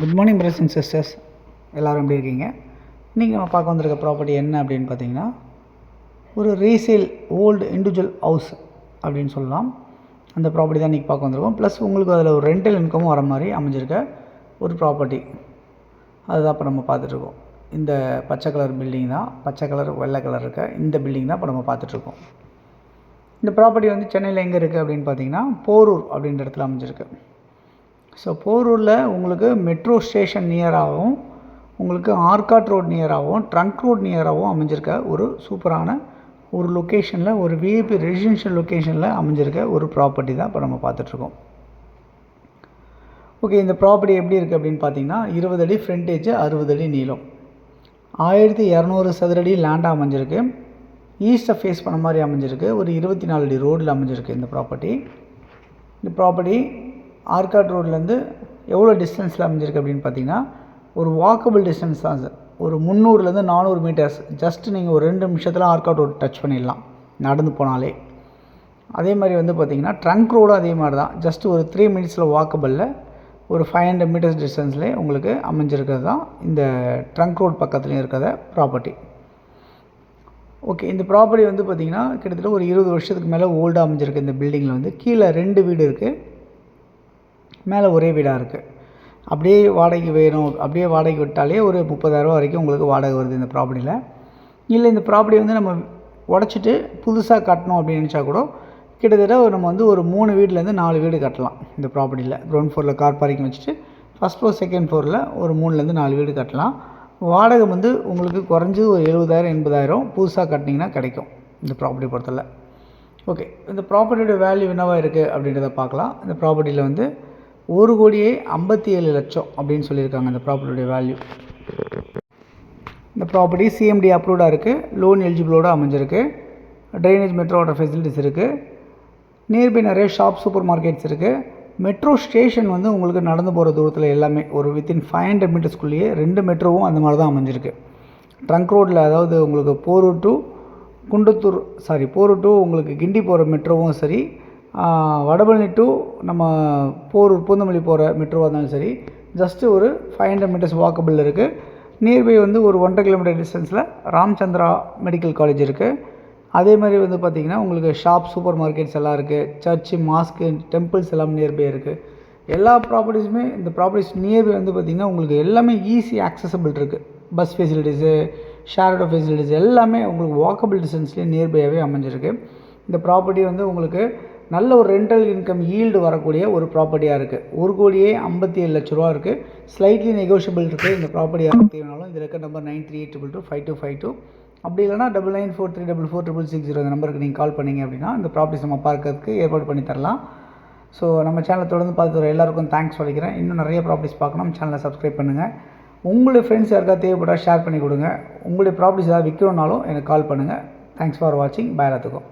Good morning brothers and sisters, எல்லோரும் எப்படி இருக்கீங்க? இன்றைக்கி நம்ம பார்க்க வந்திருக்க ப்ராப்பர்ட்டி என்ன அப்படின்னு பார்த்தீங்கன்னா, ஒரு ரீசேல் ஓல்டு இண்டிவிஜுவல் ஹவுஸ் அப்படின்னு சொல்லலாம். அந்த ப்ராப்பர்ட்டி தான் இன்றைக்கி பார்க்க வந்திருக்கோம். ப்ளஸ் உங்களுக்கு அதில் ஒரு ரெண்டல் இன்கமும் வர மாதிரி அமைஞ்சிருக்க ஒரு ப்ராப்பர்ட்டி, அதுதான் இப்போ நம்ம பார்த்துட்ருக்கோம். இந்த பச்சை கலர் பில்டிங் தான், பச்சை கலர் வெள்ளை கலர் இருக்க இந்த பில்டிங் தான் இப்போ நம்ம பார்த்துட்ருக்கோம். இந்த ப்ராப்பர்ட்டி வந்து சென்னையில் எங்கே இருக்குது அப்படின்னு பார்த்தீங்கன்னா, போரூர் அப்படின்ற இடத்துல அமைஞ்சிருக்கு. ஸோ போரூரில் உங்களுக்கு மெட்ரோ ஸ்டேஷன் நியராகவும், உங்களுக்கு ஆர்காட் ரோட் நியராகவும், ட்ரங்க் ரோட் நியராகவும் அமைஞ்சிருக்க ஒரு சூப்பரான ஒரு லொக்கேஷனில், ஒரு விஐபி ரெசிடென்ஷியல் லொக்கேஷனில் அமைஞ்சிருக்க ஒரு ப்ராப்பர்ட்டி தான் இப்போ நம்ம பார்த்துட்ருக்கோம். ஓகே, இந்த ப்ராப்பர்ட்டி எப்படி இருக்குது அப்படின்னு பார்த்தீங்கன்னா, 20 அடி ஃப்ரண்டேஜ், 60 அடி நீளம், 1200 சதுரடி லேண்டாக அமைஞ்சிருக்கு. ஈஸ்ட்டை ஃபேஸ் பண்ண மாதிரி அமைஞ்சிருக்கு. ஒரு 24 அடி ரோடில் அமைஞ்சிருக்கு இந்த ப்ராப்பர்ட்டி. இந்த ப்ராப்பர்ட்டி ஆர்காட் ரோட்லேருந்து எவ்வளோ டிஸ்டன்ஸில் அமைஞ்சிருக்கு அப்படின்னு பார்த்தீங்கன்னா, ஒரு வாக்கபிள் டிஸ்டன்ஸ் தான் சார். ஒரு 300லேருந்து 400 மீட்டர்ஸ். ஜஸ்ட் நீங்கள் ஒரு 2 நிமிஷத்தில் ஆர்காட் ரோட் டச் பண்ணிடலாம் நடந்து போனாலே. அதே மாதிரி வந்து பார்த்திங்கன்னா ட்ரங்க் ரோடும் அதே மாதிரி தான். ஜஸ்ட் ஒரு 3 மினிட்ஸில் வாக்கபிளில் ஒரு 500 மீட்டர்ஸ் டிஸ்டன்ஸ்லேயே உங்களுக்கு அமைஞ்சிருக்கிறது தான் இந்த ட்ரங்க் ரோட் பக்கத்துலேயும் இருக்கிற ப்ராப்பர்ட்டி. ஓகே, இந்த ப்ராப்பர்ட்டி வந்து பார்த்திங்கன்னா கிட்டத்தட்ட ஒரு 20 வருஷத்துக்கு மேலே ஓல்டாக அமைஞ்சிருக்கு. இந்த பில்டிங்கில் வந்து கீழே 2 வீடு இருக்குது, மேலே ஒரே வீடாக இருக்குது. அப்படியே வாடகைக்கு வேணும், அப்படியே வாடகைக்கு விட்டாலே ஒரு 30,000 வரைக்கும் உங்களுக்கு வாடகை வருது இந்த ப்ராப்பர்ட்டியில். இல்லை இந்த ப்ராப்பர்ட்டி வந்து நம்ம உடச்சிட்டு புதுசாக கட்டணும் அப்படின்னு நினச்சா கூட கிட்டத்தட்ட நம்ம வந்து ஒரு 3 வீட்லேருந்து 4 வீடு கட்டலாம் இந்த ப்ராப்பர்ட்டியில். கிரவுண்ட் ஃப்ளோரில் கார் பார்க்கிங் வச்சுட்டு ஃபஸ்ட் ஃப்ளோர் செகண்ட் ஃப்ளோரில் ஒரு 3லேருந்து 4 வீடு கட்டலாம். வாடகை வந்து உங்களுக்கு குறைஞ்சி ஒரு 70,000 80,000 புதுசாக கட்டினீங்கன்னா கிடைக்கும் இந்த ப்ராப்பர்ட்டி பொறுத்தல. ஓகே, இந்த ப்ராப்பர்ட்டியோட வேல்யூ என்னவாக இருக்குது அப்படின்றத பார்க்கலாம். இந்த ப்ராப்பர்ட்டியில் வந்து 1,57,00,000 அப்படின்னு சொல்லியிருக்காங்க இந்த ப்ராப்பர்ட்டியோட வேல்யூ. இந்த ப்ராப்பர்ட்டி சிஎம்டி அப்ரூவ்டாக இருக்குது, லோன் எலிஜிபிளோடு அமைஞ்சிருக்கு, ட்ரைனேஜ் மெட்ரோ வாட்டர் ஃபெசிலிட்டிஸ் இருக்குது, நியர்பை நிறைய ஷாப் சூப்பர் மார்க்கெட்ஸ் இருக்குது. மெட்ரோ ஸ்டேஷன் வந்து உங்களுக்கு நடந்து போகிற தூரத்தில் எல்லாமே ஒரு வித்தின் 500 மீட்டர்ஸ்குள்ளேயே 2 மெட்ரோவும் அந்த மாதிரி தான் அமைஞ்சிருக்கு. ட்ரங்க் ரோட்டில், அதாவது உங்களுக்கு போரூர் டு உங்களுக்கு கிண்டி போகிற மெட்ரோவும் சரி, வடபழனி டு நம்ம போரூர் பூந்தமல்லி போகிற மெட்ரோவாக இருந்தாலும் சரி, ஜஸ்ட்டு ஒரு 500 மீட்டர்ஸ் வாக்கபிள் இருக்குது. நியர்பை வந்து ஒரு 1.5 கிலோமீட்டர் டிஸ்டன்ஸில் ராம்சந்திரா மெடிக்கல் காலேஜ் இருக்குது. அதே மாதிரி வந்து பார்த்திங்கன்னா உங்களுக்கு ஷாப் சூப்பர் மார்க்கெட்ஸ் எல்லாம் இருக்குது, சர்ச்சு, மாஸ்க்கு, டெம்பிள்ஸ் எல்லாம் நியர்பை இருக்குது. எல்லா ப்ராப்பர்ட்டிஸுமே இந்த ப்ராப்பர்ட்டிஸ் நியர்பை வந்து பார்த்திங்கன்னா உங்களுக்கு எல்லாமே ஈஸி ஆக்சசபிள் இருக்குது. பஸ் ஃபெசிலிட்டிஸு, ஷேர்டோ ஃபெசிலிட்டிஸ் எல்லாமே உங்களுக்கு வாக்கபிள் டிஸ்டன்ஸ்லேயே நியர்பையாகவே அமைஞ்சிருக்கு. இந்த ப்ராப்பர்ட்டி வந்து உங்களுக்கு நல்ல ஒரு ரெண்டல் இன்கம் ஈல்டு வரக்கூடிய ஒரு ப்ராப்பர்ட்டியாக இருக்குது. 1,57,00,000 இருக்குது. ஸ்லைட்லி நெகோஷியபிள் இருக்குது. இந்த ப்ராப்பர்ட்டி யாருக்கு தேவைனாலும் இதில் இருக்க நம்பர் 9382225252, அப்படி இல்லைனா 9943446660 அந்த நம்பருக்கு நீங்கள் கால் பண்ணிங்க அப்படின்னா இந்த ப்ராப்பர்ட்டிஸ் நம்ம பார்க்கறதுக்கு ஏற்பாடு பண்ணி தரலாம். ஸோ நம்ம சேனலை தொடர்ந்து பார்த்து வர எல்லாருக்கும் தேங்க்ஸ் சொல்லிக்கிறேன். இன்னும் நிறைய ப்ராப்பர்ட்டிஸ் பார்க்கணும், நம்ம சேனலை சப்ஸ்கிரைப் பண்ணுங்கள். உங்களுடைய ஃப்ரெண்ட்ஸ் யாருக்காவது தேவைப்பட்டால் ஷேர் பண்ணி கொடுங்க. உங்களுடைய ப்ராப்பர்ட்டிஸ் ஏதாவது விற்கணுன்னாலும் எனக்கு கால் பண்ணுங்கள். தேங்க்ஸ் ஃபார் வாட்சிங். பாய் எல்லாத்துக்கும்.